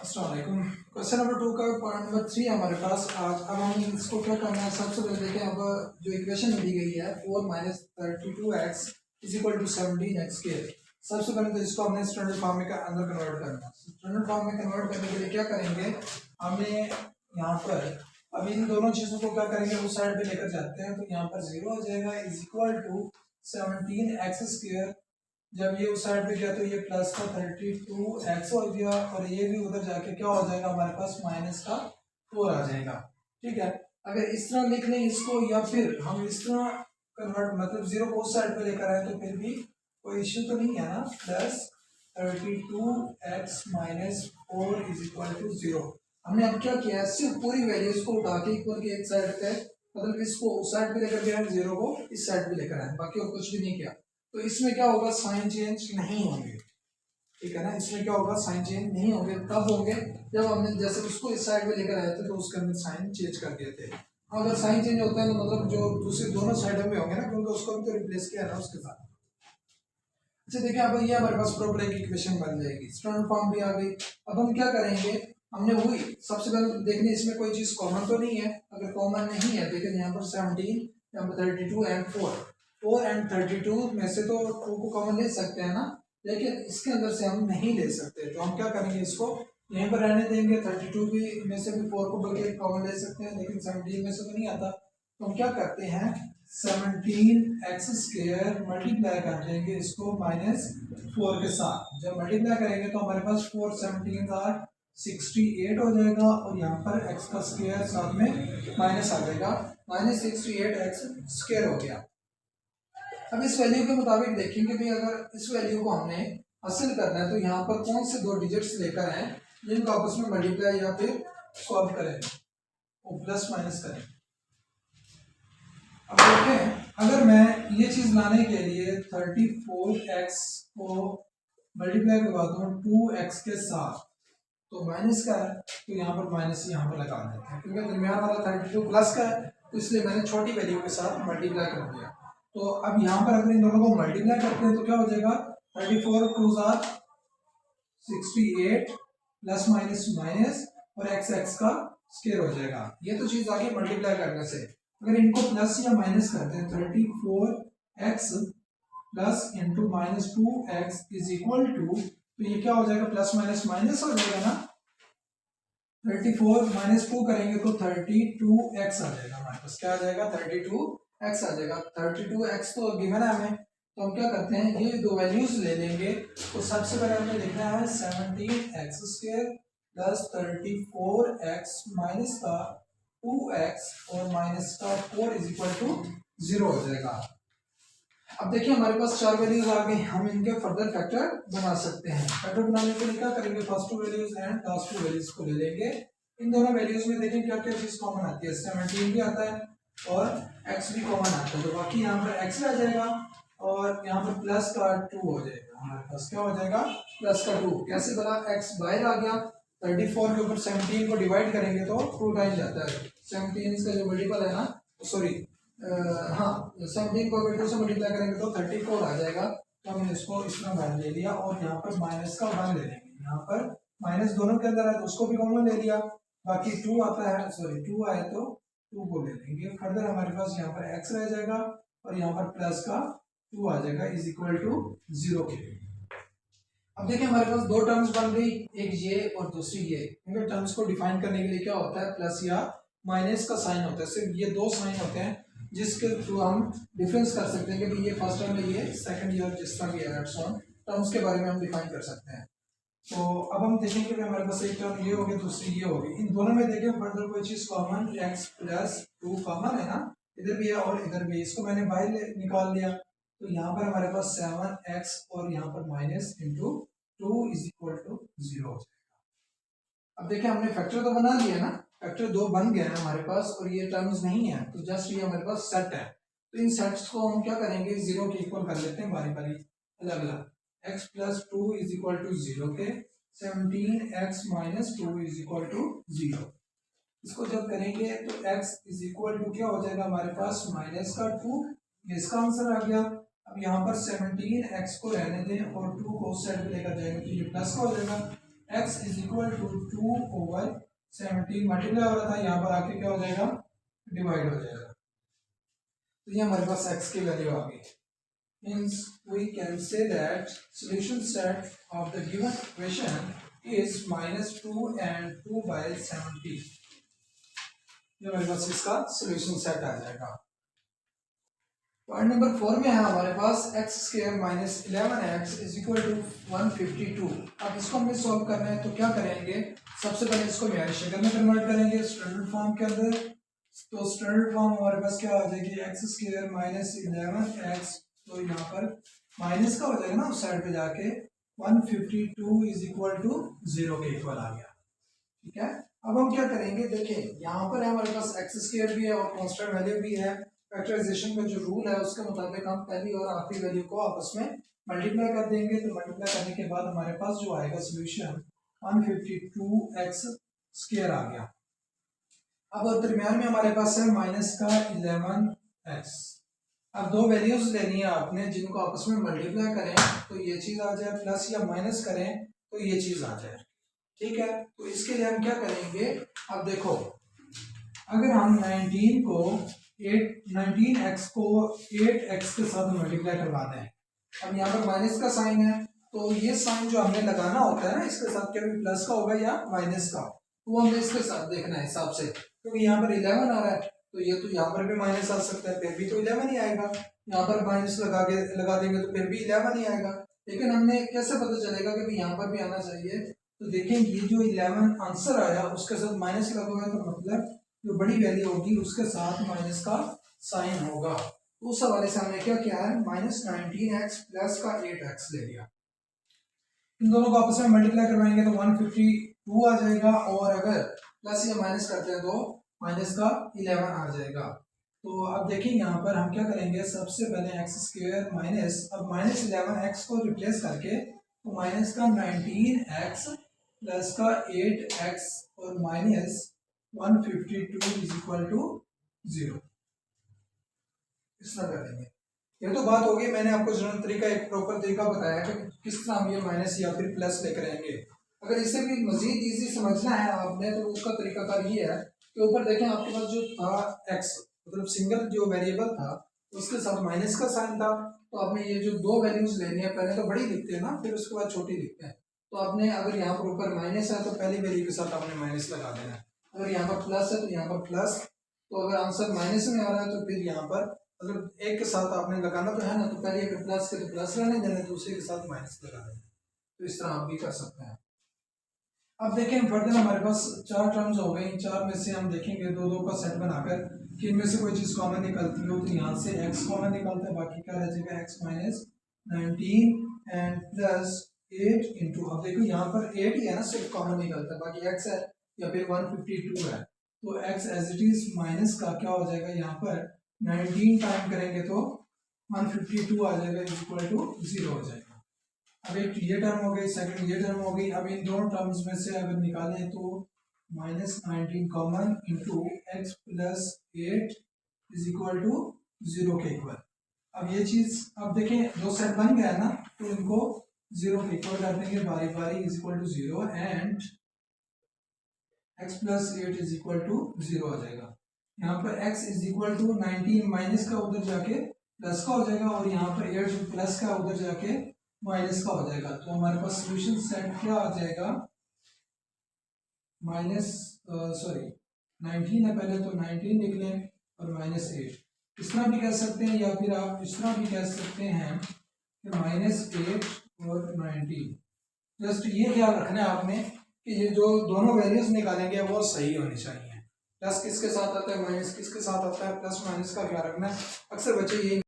अस्सलाम वालेकुम। Question number 2 का पॉइंट नंबर 3 हमारे पास आज। अब हम इसको क्या करना है, सबसे पहले देखें। अब जो इक्वेशन दी गई है 4 minus 32x is equal to 17x square. सबसे पहले तो इसको हमने स्टैंडर्ड फॉर्म में अंदर कन्वर्ट करना है। स्टैंडर्ड फॉर्म में कन्वर्ट करने के लिए क्या करेंगे, हमने यहाँ पर अब इन दोनों चीज़ों को क्या करेंगे, उस साइड पे लेकर जाते हैं तो यहाँ पर 0 हो जाएगा is equal to 17x square. जब ये उस साइड पे गया तो ये प्लस का 32x हो गया और ये भी उधर जाके क्या हो जाएगा, हमारे पास माइनस का 4 आ जाएगा। ठीक है, अगर इस तरह लिख लें इसको या फिर हम इस तरह कन्वर्ट मतलब 0 को उस साइड पे लेकर आए तो फिर भी कोई इश्यू तो नहीं है ना। Plus 32x minus 4 is equal to 0। हमने अब क्या किया है, सिर्फ पूरी वैल्यूज को उठा के इक्वल के एक साइड पे मतलब इसको उस साइड पे लेकर गया, 0 को इस साइड पे लेकर आए, बाकी और कुछ भी नहीं किया। तो इसमें क्या होगा, साइन चेंज नहीं होंगे। ठीक है ना, इसमें क्या होगा, साइन चेंज नहीं होंगे। कब होंगे, जब हमने जैसे उसको इस साइड में लेकर आए थे तो उसके अंदर साइन चेंज कर दिए थे। अगर साइन चेंज होता है तो मतलब जो दूसरे दोनों साइडों में होंगे ना, क्योंकि उसको भी तो रिप्लेस किया ना उसके साथ। अच्छा देखिए, अब ये हमारे पास प्रॉपर एक इक्वेशन बन जाएगी, स्टैंडर्ड फॉर्म भी आ गई। अब हम क्या करेंगे, हमने वही सबसे पहले देखने इसमें कोई चीज कॉमन तो नहीं है। अगर कॉमन नहीं है, देखिए यहाँ पर 17, यहाँ पर 32 एंड 4 एंड 32 में से तो 2 को कॉमन ले सकते हैं ना, लेकिन इसके अंदर से हम नहीं ले सकते। तो हम क्या करेंगे, इसको यहीं पर रहने देंगे। 32 भी में से भी 4 को बल्कि कॉमन ले सकते हैं, लेकिन 17 में से तो नहीं आता। तो हम क्या करते हैं, 17x स्क्वायर मल्टीप्लाई कर देंगे इसको माइनस 4 के साथ। जब मल्टीप्लाई करेंगे तो हमारे पास 4 17 आर 68 हो जाएगा और यहाँ पर x का स्क्वायर साथ में माइनस आ जाएगा, माइनस 68x स्क्वायर हो गया। अब इस वैल्यू के मुताबिक देखेंगे भी, अगर इस वैल्यू को हमने हासिल करना है तो यहाँ पर कौन से दो डिजिट्स लेकर आए जिनको आपस में मल्टीप्लाई या फिर सॉल्व करेंगे और प्लस माइनस करें। अब देखें, अगर मैं ये चीज लाने के लिए 34x को मल्टीप्लाई करवा दूं 2x के साथ तो माइनस का है, तो यहाँ पर माइनस यहाँ पर लगा देते हैं, क्योंकि दरमियान वाला 32 प्लस का है, तो इसलिए मैंने छोटी वैल्यू के साथ मल्टीप्लाई कर दिया। तो अब यहाँ पर अगर इन दोनों को मल्टीप्लाई करते हैं तो क्या हो जाएगा, 34 2 68 प्लस माइनस माइनस और x का स्क्वायर हो जाएगा। ये तो चीज आगे मल्टीप्लाई करने से। अगर इनको प्लस या माइनस करते हैं 34x plus into minus 2x is equal to, तो ये क्या हो जाएगा, प्लस माइनस माइनस हो जाएगा ना। 34 माइनस 2 करेंगे तो 32x आ जाएगा, हमारे पास क्या आ जाएगा, 32x आ जाएगा। 32x तो गिवन है हमें, तो हम क्या करते हैं, ये दो वैल्यूज ले लेंगे। तो सबसे पहले हमें लिखना है 17x square plus 34x minus का 2x और माइनस का 4 इज इक्वल टू 0 हो जाएगा। अब देखिए हमारे पास चार वैल्यूज आ गई, हम इनके फर्दर फैक्टर बना सकते हैं। फैक्टर बनाने के लिए क्या करेंगे, first to values and last to values को ले लेंगे। इन दोनों वैल्यूज में देखें क्या क्या चीज कॉमन आती है, 17 भी आता है और x भी कॉमन आता है, तो बाकी यहाँ पर x रह जाएगा और यहाँ पर प्लस का 2 हो जाएगा। हमारे पास क्या हो जाएगा, प्लस का 2। कैसे बना, x बाहर आ गया, 34 के ऊपर 17 को डिवाइड करेंगे तो 2 टाइम जाता है। 17 इसका जो मल्टीपल है ना, सॉरी हाँ 17 को अगर 2 से मल्टीप्लाई करेंगे तो 34 आ जाएगा। तो हमने इसको इस तरह वन ले लिया और यहाँ पर माइनस का 1 ले लेंगे। यहाँ पर माइनस दोनों के अंदर है तो उसको भी कॉमन ले लिया, बाकी 2 आता है, सॉरी 2 आए तो 2 को ले लेंगे। फर्दर हमारे पास यहाँ पर x रह जाएगा और यहाँ पर प्लस का 2 आ जाएगा इज इक्वल टू 0 के। अब देखिए हमारे पास दो टर्म्स बन गई, एक ये और दूसरी ये। इनके टर्म्स को डिफाइन करने के लिए क्या होता है, प्लस या माइनस का साइन होता है। सिर्फ ये दो साइन होते हैं जिसके थ्रू हम डिफरेंस कर सकते हैं कि भाई ये फर्स्ट टर्म है, ये सेकंड ईयर जिस तरह की है, टर्म्स के बारे में हम डिफाइन कर सकते हैं। तो अब हम देखेंगे कि हमारे पास एक टर्म ये होगी, दूसरी ये होगी। इन दोनों में देखिए फर्दर कोई चीज कॉमन, x प्लस 2 कॉमन है ना, इधर भी है और इधर भी है, इसको मैंने बाहर निकाल लिया। तो यहाँ पर हमारे पास 7x और यहाँ पर minus into 2 is equal to 0 हो जाएगा। अब देखिए हमने फैक्टर तो बना लिया ना, फैक्टर दो बन गया है हमारे पास और ये टर्म्स नहीं है, तो जस्ट ये हमारे पास सेट है। तो इन सेट्स को हम क्या करेंगे, 0 के इक्वल कर लेते हैं बारी बारी अलग अलग। x plus 2 is equal to 0 के 17x minus 2 is equal to 0। इसको जब करेंगे तो x इज इक्वल टू क्या हो जाएगा, हमारे पास माइनस का 2, इसका आंसर आ गया। अब यहाँ पर 17x को रहने दें और 2 को उस साइड पे लेकर जाएंगे तो ये प्लस का हो जाएगा। x is equal to 2/17 multiply हो रहा था, यहाँ पर आके क्या हो जाएगा, डिवाइड हो जाएगा। तो ये हमारे पास x की वैल्यू आ गई। Hence we can say that solution set of the given equation is -2 and 2/17। ये हमारे पास इसका सोल्यूशन सेट आ जाएगा। पॉइंट नंबर 4 में है हमारे पास x square minus 11x is equal to 152। अब इसको हमें सॉल्व करना है तो क्या करेंगे, सबसे पहले इसको मेरी शक्ल में कन्वर्ट करेंगे स्टैंडर्ड फॉर्म के अंदर। तो स्टैंडर्ड फॉर्म हमारे पास क्या आ जाएगी, x स्क्वायर माइनस 11x, तो यहाँ पर माइनस का हो जाएगा ना उस साइड पे जाके, 152 इज इक्वल टू 0 के इक्वल आ गया। ठीक है, अब हम क्या करेंगे, देखिए यहाँ पर हमारे पास एक्स स्क्वायर भी है और कांस्टेंट वैल्यू भी है। फैक्टराइजेशन का जो रूल है उसके मुताबिक हम पहली और आखिरी वैल्यू को आपस में मल्टीप्लाई कर देंगे। तो मल्टीप्लाई करने के बाद हमारे पास जो आएगा सोल्यूशन 152x स्क्वायर आ गया। अब दरमियान में हमारे पास है माइनस का 11x। अब दो वैल्यूज लेनी है आपने जिनको आपस में मल्टीप्लाई करें तो ये चीज आ जाए, प्लस या माइनस करें तो ये चीज आ जाए। ठीक है, तो इसके लिए हम क्या करेंगे, अब देखो अगर हम 19x को 8x के साथ मल्टीप्लाई करवा दें, अब यहाँ पर माइनस का साइन है तो ये साइन जो हमने लगाना होता है ना इसके साथ, क्या प्लस का होगा या माइनस का, तो हमें इसके साथ देखना है हिसाब से, क्योंकि यहाँ पर 11 आ रहा है तो ये तो यहाँ पर भी माइनस आ सकता है, फिर भी तो 11 ही आएगा। यहाँ पर माइनस लगा देंगे तो फिर भी 11 ही आएगा। लेकिन हमने कैसे पता चलेगा कि यहाँ पर भी आना चाहिए, तो देखें ये जो 11 आंसर आया उसके साथ माइनस लगा हुआ है, तो मतलब जो बड़ी वैल्यू होगी उसके साथ माइनस का साइन होगा। तो उस हवाले से हमने क्या किया है, -19x प्लस का 8x ले लिया। इन दोनों को आपस में मल्टीप्लाई करवाएंगे तो 152 आ जाएगा, और अगर प्लस या माइनस करते हैं तो माइनस का 11 आ जाएगा। तो अब देखिए यहाँ पर हम क्या करेंगे, सबसे पहले एक्स स्क्वायर माइनस, अब -11x को रिप्लेस करके तो माइनस का 19x प्लस का 8x और माइनस 152 इज इक्वल टू 0, इस तरह करेंगे। ये तो बात होगी, मैंने आपको जनरल तरीका, एक प्रॉपर तरीका बताया कि किस तरह हम ये माइनस या फिर प्लस लेकर आएंगे। अगर इसे भी मजीद इजी समझना है आपने तो उसका तरीकाकार ये है कि ऊपर देखें आपके पास जो था x, मतलब सिंगल जो वेरिएबल था उसके साथ माइनस का साइन था, तो आपने ये जो दो वैल्यूज लेनी है, पहले तो बड़ी लिखते हैं ना, फिर उसके बाद छोटी लिखते हैं। तो आपने अगर यहाँ पर ऊपर माइनस है तो पहली वैल्यू के साथ आपने माइनस लगा देना है, अगर यहाँ पर प्लस है तो यहाँ पर प्लस, तो अगर आंसर माइनस में आ रहा है तो फिर यहाँ पर अगर एक के साथ आपने लगाना तो है ना, तो पहले अगर प्लस के तो प्लस रहने देना, दूसरे के साथ माइनस लगा देना। तो इस तरह आप भी कर सकते हैं। अब देखें फर्दर हमारे पास 4 टर्म्स हो गई, 4 में से हम देखेंगे 2-2 का सेट बनाकर कि इनमें से कोई चीज़ कॉमन निकलती हो, तो यहाँ से x कॉमन निकलता है, बाकी क्या रह जाएगा x minus 19 and plus 8 into, अब देखो यहाँ पर 8 ही है ना सिर्फ कॉमन निकलता है, बाकी x है या फिर 152 है, तो x as it is minus का क्या हो जाएगा, यहाँ पर 19 टाइम करेंगे तो 152 आ जाएगा इज इक्वल टू 0 हो जाएगा। अब एक ये टर्म हो गई, सेकंड ये टर्म हो गई। अब इन दोनों टर्म्स में से अगर निकालें तो -19 common into x plus 8 is equal to 0 के इक्वल। अब ये चीज अब देखें दो सेट बन गया ना, तो इनको 0 के इक्वल कर देंगे बारी बारी, is equal to 0 and x plus 8 is equal to 0 आ जाएगा। यहाँ पर x is equal to 19 minus का उधर जाके प्लस का हो जाएगा, और यहाँ पर 8 प्लस का उधर जाके माइनस का हो जाएगा। तो हमारे पास सोल्यूशन सेट क्या आ जाएगा, -19 है पहले तो 19 लिख लें और -8, इस तरह भी कह सकते हैं, या फिर आप इस तरह भी कह सकते हैं कि -8 और 19। जस्ट ये ख्याल रखना है आपने कि ये जो दोनों वैल्यूज निकालेंगे वो सही होनी चाहिए। प्लस किसके साथ आता है, माइनस किसके साथ आता है, प्लस माइनस का ख्याल रखना है। अक्सर बच्चे ये